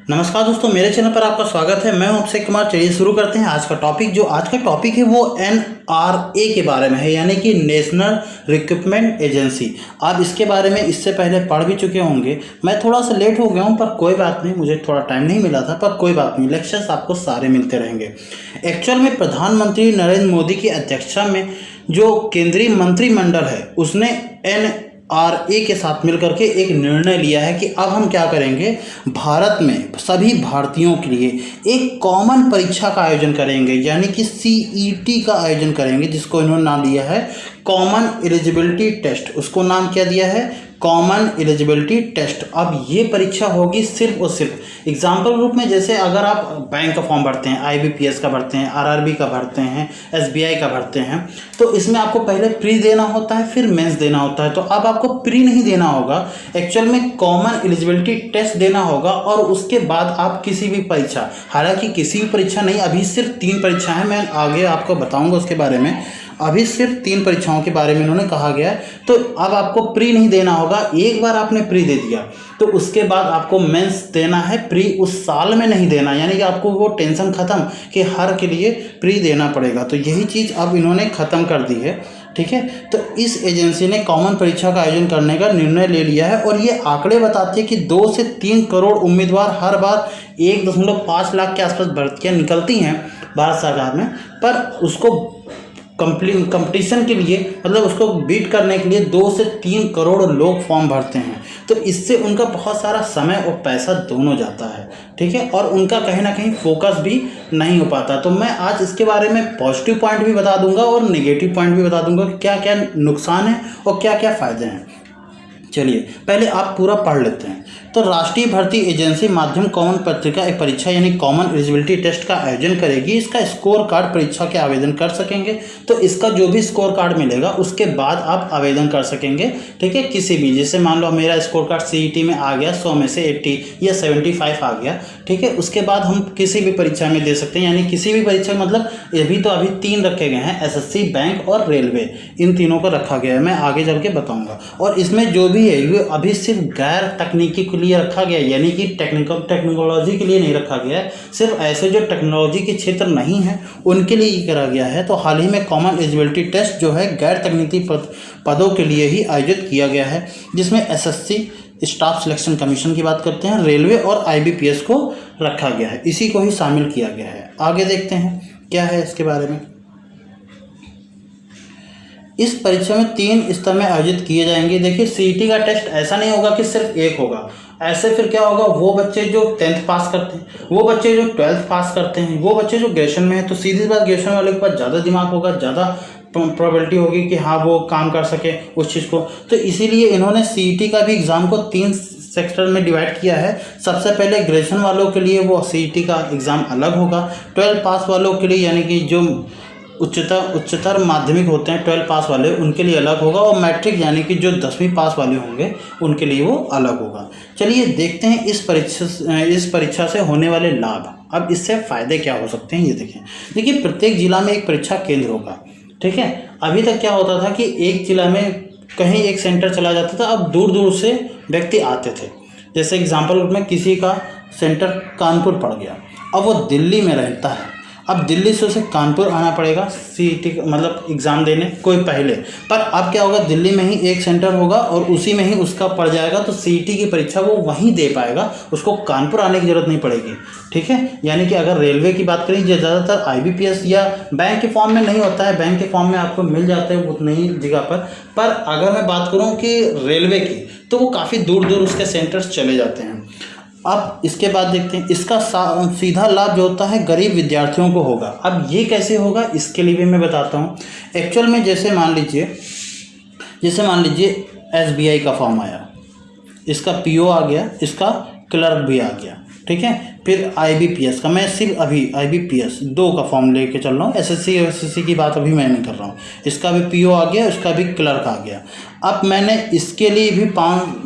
नमस्कार दोस्तों, मेरे चैनल पर आपका स्वागत है। मैं हूं अक्षय कुमार। चलिए शुरू करते हैं आज का टॉपिक। जो आज का टॉपिक है वो NRA के बारे में है, यानी कि नेशनल रिक्रूटमेंट एजेंसी। आप इसके बारे में इससे पहले पढ़ भी चुके होंगे। मैं थोड़ा सा लेट हो गया हूं, पर कोई बात नहीं, मुझे थोड़ा टाइम नहीं मिला था, पर कोई बात नहीं, लेक्चर्स आपको सारे मिलते रहेंगे। एक्चुअल में प्रधानमंत्री नरेंद्र मोदी की अध्यक्षता में जो केंद्रीय मंत्रिमंडल है उसने NRA के साथ मिलकर के एक निर्णय लिया है कि अब हम क्या करेंगे, भारत में सभी भारतीयों के लिए एक कॉमन परीक्षा का आयोजन करेंगे, यानी कि CET का आयोजन करेंगे, जिसको इन्होंने नाम दिया है कॉमन एलिजिबिलिटी टेस्ट। उसको नाम क्या दिया है, कॉमन एलिजिबिलिटी टेस्ट। अब ये परीक्षा होगी सिर्फ और सिर्फ एग्जाम्पल रूप में, जैसे अगर आप बैंक का फॉर्म भरते हैं, IBPS का भरते हैं, RRB का भरते हैं, SBI का भरते हैं, तो इसमें आपको पहले प्री देना होता है, फिर मेंस देना होता है। तो अब आपको प्री नहीं देना होगा, एक्चुअल में कॉमन एलिजिबिलिटी टेस्ट देना होगा, और उसके बाद आप किसी भी परीक्षा, हालांकि किसी भी परीक्षा नहीं, अभी सिर्फ 3 परीक्षा है, मैं आगे आपको बताऊंगा उसके बारे में। अभी सिर्फ 3 परीक्षाओं के बारे में इन्होंने कहा गया है। तो अब आपको प्री नहीं देना होगा, एक बार आपने प्री दे दिया तो उसके बाद आपको मेंस देना है। प्री उस साल में नहीं देना, यानी कि आपको वो टेंशन खत्म कि हर के लिए प्री देना पड़ेगा। तो यही चीज़ अब इन्होंने ख़त्म कर दी है, ठीक है। तो इस एजेंसी ने कॉमन परीक्षा का आयोजन करने का निर्णय ले लिया है, और ये आंकड़े बताते हैं कि 2 से 3 करोड़ उम्मीदवार हर बार 1.5 लाख के आसपास भर्तियाँ निकलती हैं भारत सरकार में, पर उसको कंपटीशन के लिए, मतलब उसको बीट करने के लिए 2 से 3 करोड़ लोग फॉर्म भरते हैं। तो इससे उनका बहुत सारा समय और पैसा दोनों जाता है, ठीक है, और उनका कहीं ना कहीं फोकस भी नहीं हो पाता। तो मैं आज इसके बारे में पॉजिटिव पॉइंट भी बता दूंगा और नेगेटिव पॉइंट भी बता दूंगा कि क्या क्या नुकसान है और क्या क्या फ़ायदे हैं। चलिए पहले आप पूरा पढ़ लेते हैं। तो राष्ट्रीय भर्ती एजेंसी माध्यम कॉमन पत्रिका एक परीक्षा यानी कॉमन एलिजिबिलिटी टेस्ट का आयोजन करेगी। इसका स्कोर कार्ड परीक्षा के आवेदन कर सकेंगे। तो इसका जो भी स्कोर कार्ड मिलेगा उसके बाद आप आवेदन कर सकेंगे, ठीक है, किसी भी, जैसे मान लो मेरा स्कोर कार्ड CET में आ गया, 100 में से 80 या 75 आ गया, ठीक है, उसके बाद हम किसी भी परीक्षा में दे सकते हैं। यानी किसी भी परीक्षा, मतलब अभी 3 रखे गए हैं, SSC, बैंक और रेलवे, इन तीनों को रखा गया है। मैं आगे चल के बताऊँगा। और इसमें जो भी है ये अभी सिर्फ गैर तकनीकी के लिए रखा गया है, यानी कि टेक्नोलॉजी के लिए नहीं रखा गया है। सिर्फ ऐसे जो टेक्नोलॉजी के क्षेत्र नहीं है उनके लिए ही करा गया है। तो हाल ही में कॉमन एलिजिबिलिटी टेस्ट जो है गैर तकनीकी पदों के लिए ही आयोजित किया गया है, जिसमें SSC स्टाफ सिलेक्शन कमीशन की बात करते हैं, रेलवे और IBPS को रखा गया है, इसी को ही शामिल किया गया है। आगे देखते हैं क्या है इसके बारे में। इस परीक्षा में 3 स्तर में आयोजित किए जाएंगे। देखिए CET का टेस्ट ऐसा नहीं होगा कि सिर्फ एक होगा, ऐसे फिर क्या होगा, वो बच्चे जो 10th पास करते हैं, वो बच्चे जो 12th पास करते हैं, वो बच्चे जो ग्रेजुएशन में है, तो सीधी बात ग्रेजुएशन वाले के पास ज़्यादा दिमाग होगा, ज़्यादा प्रोबेबिलिटी होगी कि हाँ वो काम कर सके उस चीज़ को। तो इसीलिए इन्होंने CET का भी एग्ज़ाम को 3 सेक्टर में डिवाइड किया है। सबसे पहले ग्रेजुएशन वालों के लिए वो CET का एग्ज़ाम अलग होगा, 12 पास वालों के लिए, यानी कि जो उच्चतर माध्यमिक होते हैं 12 पास वाले, उनके लिए अलग होगा, और मैट्रिक यानी कि जो 10वीं पास वाले होंगे उनके लिए वो अलग होगा। चलिए देखते हैं इस परीक्षा से होने वाले लाभ। अब इससे फ़ायदे क्या हो सकते हैं ये देखें। देखिए प्रत्येक जिला में एक परीक्षा केंद्र होगा, ठीक है। अभी तक क्या होता था कि एक जिला में कहीं एक सेंटर चला जाता था, अब दूर दूर से व्यक्ति आते थे। जैसे एग्जाम्पल में किसी का सेंटर कानपुर पड़ गया, अब वो दिल्ली में रहता है, अब दिल्ली से उसे कानपुर आना पड़ेगा CET मतलब एग्ज़ाम देने कोई पहले। पर अब क्या होगा, दिल्ली में ही एक सेंटर होगा और उसी में ही उसका पड़ जाएगा, तो CET की परीक्षा वो वहीं दे पाएगा, उसको कानपुर आने की ज़रूरत नहीं पड़ेगी, ठीक है। यानी कि अगर रेलवे की बात करें, जो ज़्यादातर IBPS या बैंक के फॉर्म में नहीं होता है, बैंक के फॉर्म में आपको मिल जाते हैं उतनी ही जगह पर अगर मैं बात करूँ कि रेलवे की, तो वो काफ़ी दूर दूर उसके सेंटर्स चले जाते हैं। अब इसके बाद देखते हैं इसका सीधा लाभ जो होता है गरीब विद्यार्थियों को होगा। अब ये कैसे होगा इसके लिए भी मैं बताता हूँ। एक्चुअल में जैसे मान लीजिए SBI का फॉर्म आया, इसका PO आ गया, इसका क्लर्क भी आ गया, ठीक है। फिर IBPS का, मैं सिर्फ अभी IBPS 2 का फॉर्म लेके चल रहा हूँ, SSC की बात अभी मैं नहीं कर रहा हूँ। इसका भी PO आ गया, इसका भी क्लर्क आ गया। अब मैंने इसके लिए भी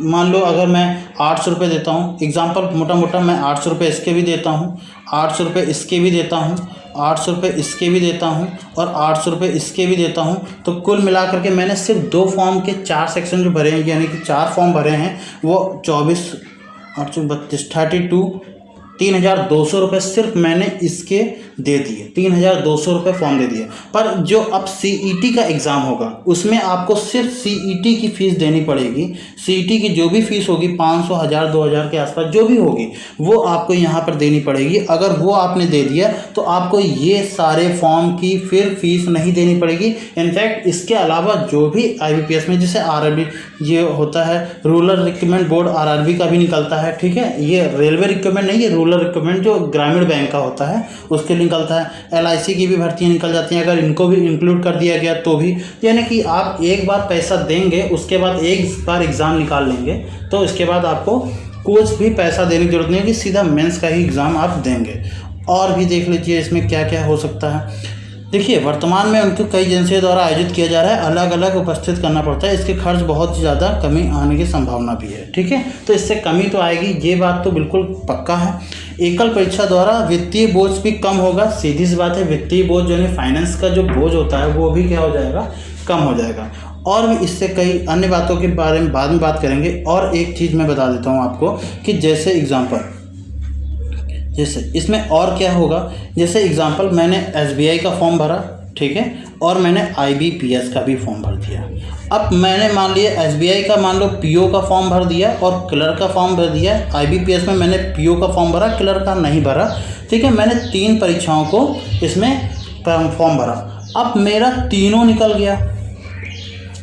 मान लो अगर मैं 800 रुपये देता हूँ, एग्जाम्पल मोटा मैं 800 रुपये इसके भी देता हूँ, 800 रुपये इसके भी देता हूँ, 800 रुपये इसके भी देता हूँ और 800 रुपये इसके भी देता हूँ। तो कुल मिलाकर के मैंने सिर्फ 2 फॉर्म के 4 सेक्शन जो भरे हैं, यानी कि 4 फॉर्म भरे हैं, वो 24 832 3,200 रुपये सिर्फ मैंने इसके दे दिए, 3,200 रुपये फॉर्म दे दिए। पर जो अब CET का एग्ज़ाम होगा उसमें आपको सिर्फ CET की फ़ीस देनी पड़ेगी। CET की जो भी फ़ीस होगी 500, 1000, 2000 के आसपास जो भी होगी वो आपको यहाँ पर देनी पड़ेगी। अगर वो आपने दे दिया तो आपको ये सारे फॉर्म की फिर फीस नहीं देनी पड़ेगी। इनफैक्ट इसके अलावा जो भी IBPS में जैसे RRB ये होता है, रूरल रिक्रूटमेंट बोर्ड RRB का भी निकलता है, ठीक है। ये रेलवे रिक्रूटमेंट नहीं, ये रूरल रिक्रूटमेंट जो ग्रामीण बैंक का होता है उसके लिए निकलता है। LIC की भी भर्तियाँ निकल जाती हैं अगर इनको भी इंक्लूड कर दिया गया तो भी। यानी कि आप एक बार पैसा देंगे उसके बाद एक बार एग्ज़ाम निकाल लेंगे तो इसके बाद आपको कुछ भी पैसा देने की जरूरत नहीं है कि सीधा मेंस का ही एग्ज़ाम आप देंगे। और भी देख लीजिए इसमें क्या क्या हो सकता है। देखिए वर्तमान में उनको कई एजेंसियों द्वारा आयोजित किया जा रहा है, अलग अलग उपस्थित करना पड़ता है। इसके खर्च बहुत ज़्यादा कमी आने की संभावना भी है, ठीक है। तो इससे कमी तो आएगी, ये बात तो बिल्कुल पक्का है। एकल परीक्षा द्वारा वित्तीय बोझ भी कम होगा, सीधी सी बात है। वित्तीय बोझ जो है फाइनेंस का जो बोझ होता है वो भी क्या हो जाएगा, कम हो जाएगा। और भी इससे कई अन्य बातों के बारे में बाद में बात करेंगे। और एक चीज़ मैं बता देता हूँ आपको कि जैसे एग्जाम्पल, जैसे इसमें और क्या होगा, जैसे एग्जाम्पल मैंने SBI का फॉर्म भरा, ठीक है, और मैंने IBPS का भी फॉर्म भर दिया। अब मैंने मान लिया SBI का मान लो PO का फॉर्म भर दिया और क्लर्क का फॉर्म भर दिया। IBPS में मैंने PO का फॉर्म भरा, क्लर्क का नहीं भरा, ठीक है। मैंने 3 परीक्षाओं को इसमें फॉर्म भरा। अब मेरा तीनों निकल गया,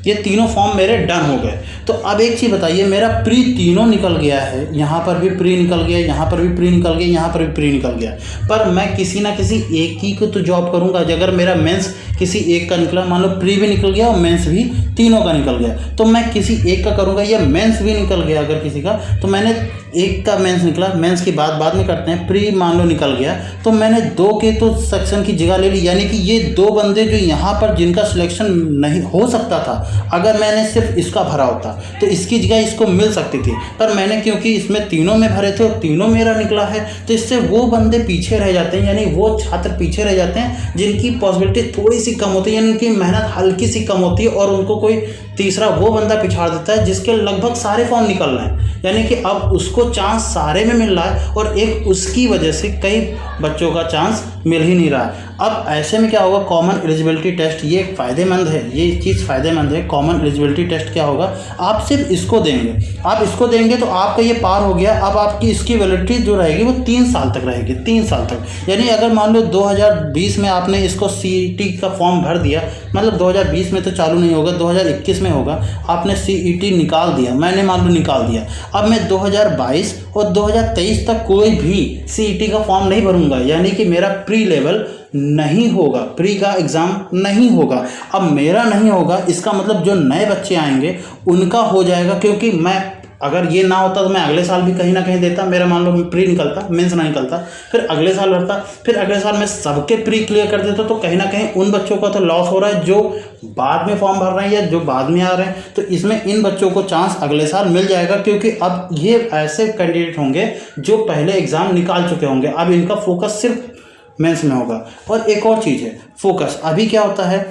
ये तीनों फॉर्म मेरे डन हो गए। तो अब एक चीज़ बताइए, मेरा प्री तीनों निकल गया है, यहाँ पर भी प्री निकल गया, यहाँ पर भी प्री निकल गया, यहाँ पर भी प्री निकल गया, पर मैं किसी ना किसी एक ही को तो जॉब करूँगा। अगर मेरा मेंस किसी एक का निकला, मान लो प्री भी निकल गया और मेंस भी तीनों का निकल गया, तो मैं किसी एक का करूँगा। या मेंस भी निकल गया अगर किसी का, तो मैंने एक का मेंस निकला, मेंस की बात बाद में करते हैं। प्री मान लो निकल गया तो मैंने 2 के तो सेक्शन की जगह ले ली। यानी कि ये 2 बंदे जो यहाँ पर जिनका सिलेक्शन नहीं हो सकता था, अगर मैंने सिर्फ इसका भरा होता तो इसकी जगह इसको मिल सकती थी, पर मैंने क्योंकि इसमें तीनों में भरे थे और तीनों मेरा निकला है, तो इससे वो बंदे पीछे रह जाते हैं। यानी वो छात्र पीछे रह जाते हैं जिनकी पॉसिबिलिटी थोड़ी सी कम होती है, यानी उनकी मेहनत हल्की सी कम होती है, और उनको कोई तीसरा वो बंदा पिछाड़ देता है जिसके लगभग सारे फॉर्म निकल रहे हैं। यानी कि अब उसको चांस सारे में मिल रहा है और एक उसकी वजह से कई बच्चों का चांस मिल ही नहीं रहा है। अब ऐसे में क्या होगा, कॉमन एलिजिबिलिटी टेस्ट, ये फ़ायदेमंद है, ये चीज़ फ़ायदेमंद है। कॉमन एलिजिबिलिटी टेस्ट क्या होगा, आप सिर्फ इसको देंगे, आप इसको देंगे तो आपका ये पार हो गया। अब आपकी इसकी वैलिडिटी जो रहेगी वो 3 साल तक रहेगी, 3 साल तक। यानी अगर मान लो 2020 में आपने इसको CET का फॉर्म भर दिया, मतलब 2020 में तो चालू नहीं होगा, 2021 में होगा, आपने CET निकाल दिया, मैंने मान लो निकाल दिया। अब मैं 2022 और 2023 तक कोई भी CET का फॉर्म नहीं भरूंगा, यानी कि मेरा प्री लेवल नहीं होगा, प्री का एग्ज़ाम नहीं होगा। अब मेरा नहीं होगा, इसका मतलब जो नए बच्चे आएंगे उनका हो जाएगा। क्योंकि मैं अगर ये ना होता तो मैं अगले साल भी कहीं ना कहीं देता, मेरा मान लो प्री निकलता, मेंस ना निकलता, फिर अगले साल भरता, फिर अगले साल मैं सबके प्री क्लियर कर देता, तो कहीं ना कहीं उन बच्चों का तो लॉस हो रहा है जो बाद में फॉर्म भर रहे हैं या जो बाद में आ रहे हैं। तो इसमें इन बच्चों को चांस अगले साल मिल जाएगा, क्योंकि अब ये ऐसे कैंडिडेट होंगे जो पहले एग्ज़ाम निकाल चुके होंगे। अब इनका फोकस सिर्फ मेंस में होगा। और एक और चीज़ है फोकस, अभी क्या होता है,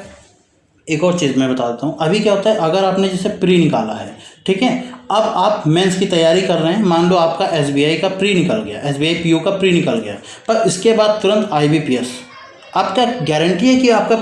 एक और चीज़ मैं बता देता हूँ। अभी क्या होता है, अगर आपने जैसे प्री निकाला है, ठीक है, अब आप मेंस की तैयारी कर रहे हैं, मान लो आपका SBI का प्री निकल गया, SBI PO का प्री निकल गया, पर इसके बाद तुरंत IBPS, आपका गारंटी है कि आपका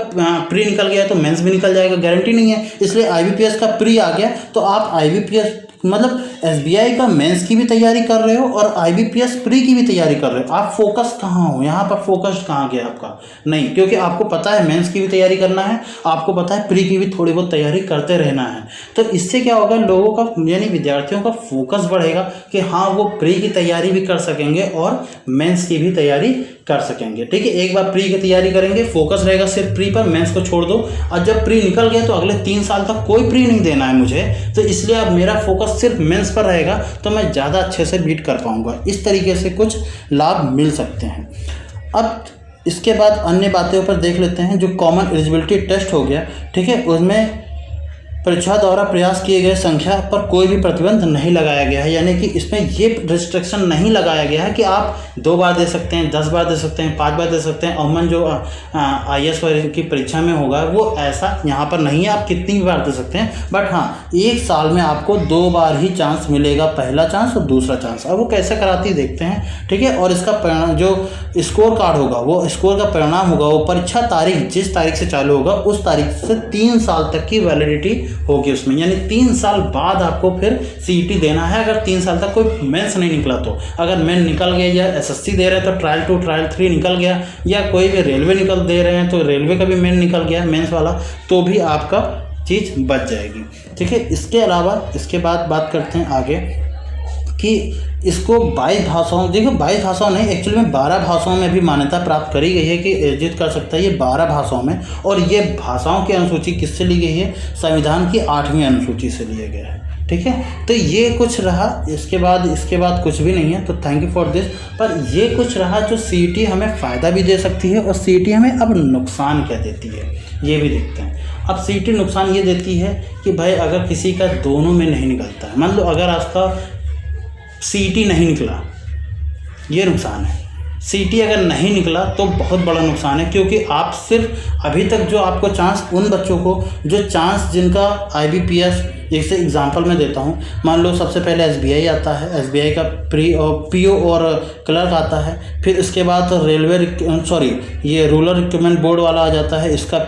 प्री निकल गया तो मेंस भी निकल जाएगा? गारंटी नहीं है। इसलिए IBPS का प्री आ गया तो आप IBPS मतलब SBI का मेंस की भी तैयारी कर रहे हो और IBPS प्री की भी तैयारी कर रहे हो। आप फोकस कहाँ हो, यहाँ पर फोकस कहाँ गया आपका? नहीं, क्योंकि आपको पता है मेंस की भी तैयारी करना है, आपको पता है प्री की भी थोड़ी बहुत तैयारी करते रहना है। तो इससे क्या होगा, लोगों का यानी विद्यार्थियों का फोकस बढ़ेगा कि हाँ वो प्री की तैयारी भी कर सकेंगे और मेंस की भी तैयारी कर सकेंगे। ठीक है, एक बार प्री की तैयारी करेंगे, फोकस रहेगा सिर्फ प्री पर, मेंस को छोड़ दो। और जब प्री निकल गया तो अगले 3 साल तक कोई प्री नहीं देना है मुझे, तो इसलिए अब मेरा फोकस सिर्फ मेंस पर रहेगा, तो मैं ज़्यादा अच्छे से बीट कर पाऊंगा। इस तरीके से कुछ लाभ मिल सकते हैं। अब इसके बाद अन्य बातें ऊपर देख लेते हैं। जो कॉमन एलिजिबिलिटी टेस्ट हो गया, ठीक है, उसमें परीक्षा द्वारा प्रयास किए गए संख्या पर कोई भी प्रतिबंध नहीं लगाया गया है, यानी कि इसमें ये रिस्ट्रिक्शन नहीं लगाया गया है कि आप 2 बार दे सकते हैं, 10 बार दे सकते हैं, 5 बार दे सकते हैं। अमूमन जो IAS की परीक्षा में होगा वो ऐसा यहाँ पर नहीं है, आप कितनी बार दे सकते हैं। बट हाँ, 1 साल में आपको 2 बार ही चांस मिलेगा, पहला चांस और दूसरा चांस। अब वो कैसे कराती है देखते हैं, ठीक है। और इसका परिणाम जो स्कोर कार्ड होगा, वो स्कोर का परिणाम होगा, वो परीक्षा तारीख जिस तारीख से चालू होगा उस तारीख से 3 साल तक की वैलिडिटी होगी उसमें, यानी 3 साल बाद आपको फिर CET देना है। अगर 3 साल तक कोई मेंस नहीं निकला तो, अगर मेन निकल गया या SSC दे रहे हैं तो ट्रायल 2 ट्रायल 3 निकल गया, या कोई भी रेलवे दे रहे हैं तो रेलवे का भी मेन निकल गया, मेंस वाला, तो भी आपका चीज़ बच जाएगी, ठीक है। इसके अलावा इसके बाद बात करते हैं आगे कि इसको 22 भाषाओं, देखो 22 भाषाओं नहीं, एक्चुअली में 12 भाषाओं में भी मान्यता प्राप्त करी गई है कि अर्जित कर सकता है ये 12 भाषाओं में। और ये भाषाओं की अनुसूची किससे ली गई है? संविधान की 8वीं अनुसूची से लिया गया है, ठीक है। तो ये कुछ रहा, इसके बाद कुछ भी नहीं है, तो थैंक यू फॉर दिस। पर ये कुछ रहा जो CET हमें फ़ायदा भी दे सकती है और CET हमें अब नुकसान क्या देती है ये भी देखते हैं। अब CET नुकसान ये देती है कि भाई अगर किसी का दोनों में नहीं निकलता है, मान लो अगर आपका CET नहीं निकला, ये नुकसान है। CET अगर नहीं निकला तो बहुत बड़ा नुकसान है, क्योंकि आप सिर्फ अभी तक जो आपको चांस, उन बच्चों को जो चांस जिनका IBPS, जैसे एग्जांपल मैं देता हूँ, मान लो सबसे पहले SBI आता है, SBI का PO और क्लर्क आता है, फिर इसके बाद ये रूरल रिक्रूटमेंट बोर्ड वाला आ जाता है, इसका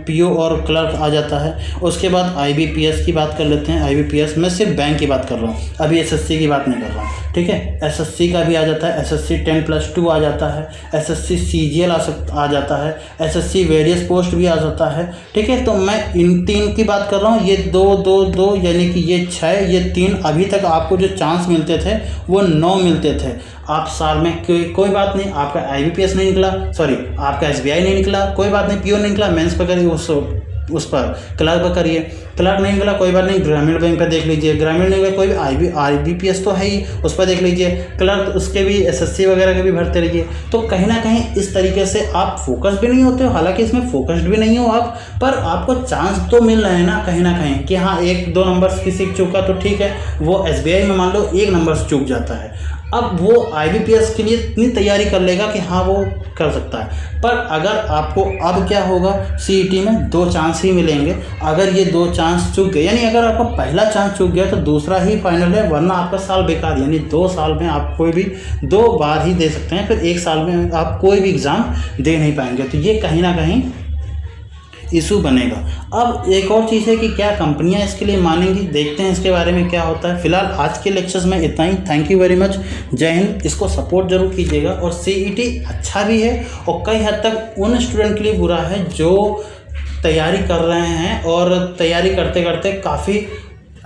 PO और क्लर्क आ जाता है। उसके बाद IBPS की बात कर लेते हैं। IBPS मैं सिर्फ बैंक की बात कर रहा हूँ, अभी SSC की बात नहीं कर रहा हूँ, ठीक है। SSC का भी आ जाता है, SSC 10+2 आ जाता है, SSC CGL आ जाता है, SSC वेरियस पोस्ट भी आ जाता है, ठीक है। तो मैं इन 3 की बात कर रहा हूँ, ये 2 यानी कि ये 6, ये 3। अभी तक आपको जो चांस मिलते थे वो 9 मिलते थे। आप साल में कोई बात नहीं, आपका IBPS नहीं निकला, आपका SBI नहीं निकला, कोई बात नहीं, PO नहीं निकला, मेंस पर करिए, उस पर क्लर्क पर करिए, क्लर्क नहीं निकला कोई बात नहीं, ग्रामीण बैंक पर देख लीजिए, ग्रामीण नहीं कोई भी IBPS तो है ही, उस पर देख लीजिए, क्लर्क उसके भी SSC वगैरह के भी भरते रहिए। तो कहीं ना कहीं इस तरीके से आप फोकस भी नहीं होते हो, हालांकि इसमें फोकस्ड भी नहीं हो आप, पर आपको चांस तो मिल रहे हैं ना कहीं ना कहीं कि हाँ 1-2 नंबर किसी को चूका तो ठीक है, वो SBI में मान लो 1 नंबर से चूक जाता है, अब वो IBPS के लिए इतनी तैयारी कर लेगा कि हाँ वो कर सकता है। पर अगर आपको अब क्या होगा, CET में 2 चांस ही मिलेंगे। अगर ये 2 चांस चूक गए, यानी अगर आपका पहला चांस चूक गया तो दूसरा ही फाइनल है, वरना आपका साल बेकार, यानी 2 साल में आप कोई भी 2 बार ही दे सकते हैं, फिर 1 साल में आप कोई भी एग्ज़ाम दे नहीं पाएंगे। तो ये कहीं ना कहीं इशू बनेगा। अब एक और चीज़ है कि क्या कंपनियां इसके लिए मानेंगी, देखते हैं इसके बारे में क्या होता है। फिलहाल आज के लेक्चर्स में इतना ही। थैंक यू वेरी मच, जय हिंद। इसको सपोर्ट जरूर कीजिएगा। और CET अच्छा भी है और कई हद तक उन स्टूडेंट के लिए बुरा है जो तैयारी कर रहे हैं और तैयारी करते करते काफ़ी,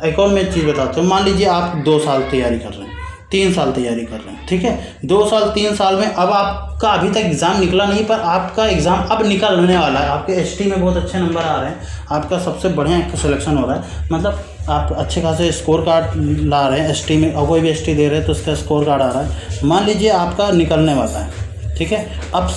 एक और मैं चीज़ बताता हूँ, मान लीजिए आप 2 साल तैयारी कर रहे हैं, 3 साल तैयारी कर रहे हैं, ठीक है, 2 साल 3 साल में अब आपका अभी तक एग्ज़ाम निकला नहीं, पर आपका एग्ज़ाम अब निकलने वाला है। आपके ST में बहुत अच्छे नंबर आ रहे हैं, आपका सबसे बढ़िया सिलेक्शन हो रहा है, मतलब आप अच्छे खासे स्कोर कार्ड ला रहे हैं ST में, और कोई भी ST दे रहे हैं तो उसका स्कोर कार्ड आ रहा है। मान लीजिए आपका निकलने वाला है, ठीक है। अब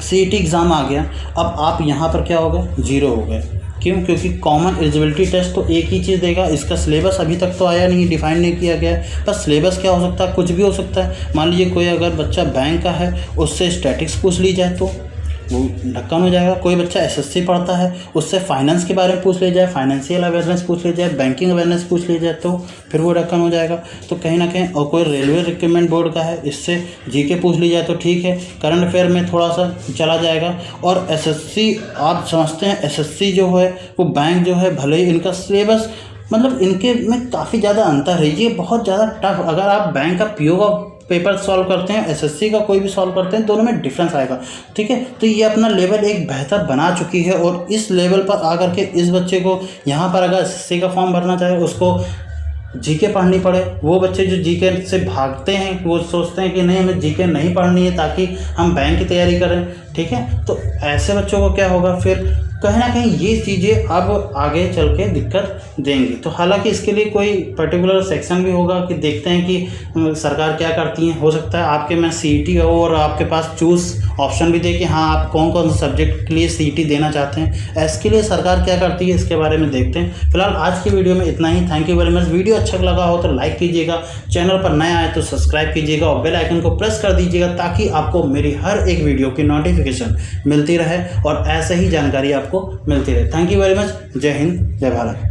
CET एग्ज़ाम आ गया, अब आप यहाँ पर क्या हो गए, 0 हो गए। क्यों? क्योंकि कॉमन एलिजिबिलिटी टेस्ट तो एक ही चीज़ देगा, इसका सिलेबस अभी तक तो आया नहीं, डिफाइन नहीं किया गया है। बस सिलेबस क्या हो सकता है, कुछ भी हो सकता है। मान लीजिए कोई अगर बच्चा बैंक का है, उससे स्टैटिक्स पूछ ली जाए तो वो ढक्कन हो जाएगा। कोई बच्चा SSC पढ़ता है, उससे फाइनेंस के बारे में पूछ लिया जाए, फाइनेंशियल अवेयरनेस पूछ ली जाए, बैंकिंग अवेयरनेस पूछ ली जाए तो फिर वो ढक्कन हो जाएगा। तो कहीं ना कहीं, और कोई रेलवे रिक्रूटमेंट बोर्ड का है, इससे GK पूछ ली जाए तो ठीक है, करंट अफेयर में थोड़ा सा चला जाएगा। और SSC आप समझते हैं, SSC जो है वो बैंक जो है, भले ही इनका सिलेबस मतलब इनके में काफ़ी ज़्यादा अंतर है, ये बहुत ज़्यादा टफ। अगर आप बैंक का PO का पेपर सॉल्व करते हैं, SSC का कोई भी सॉल्व करते हैं, दोनों में डिफरेंस आएगा, ठीक है। तो ये अपना लेवल एक बेहतर बना चुकी है, और इस लेवल पर आकर के इस बच्चे को यहाँ पर अगर SSC का फॉर्म भरना चाहे, उसको GK पढ़नी पड़े। वो बच्चे जो GK से भागते हैं, वो सोचते हैं कि नहीं हमें GK नहीं पढ़नी है ताकि हम बैंक की तैयारी करें, ठीक है। तो ऐसे बच्चों को क्या होगा, फिर कहीं ना कहीं ये चीज़ें अब आगे चल के दिक्कत देंगी। तो हालांकि इसके लिए कोई पर्टिकुलर सेक्शन भी होगा कि देखते हैं कि सरकार क्या करती है। हो सकता है आपके में सीईटी हो और आपके पास चूज़ ऑप्शन भी दे कि हाँ आप कौन कौन से सब्जेक्ट के लिए सीईटी देना चाहते हैं। इसके लिए सरकार क्या करती है इसके बारे में देखते हैं। फिलहाल आज की वीडियो में इतना ही। Thank you very much. Video अच्छा लगा हो तो लाइक कीजिएगा, चैनल पर नया आए तो सब्सक्राइब कीजिएगा और बेल आइकन को प्रेस कर दीजिएगा ताकि आपको मेरी हर एक वीडियो की नोटिफिकेशन मिलती रहे और ऐसे ही जानकारी आपको मिलती रहे। Thank you very much. जय हिंद, जय भारत।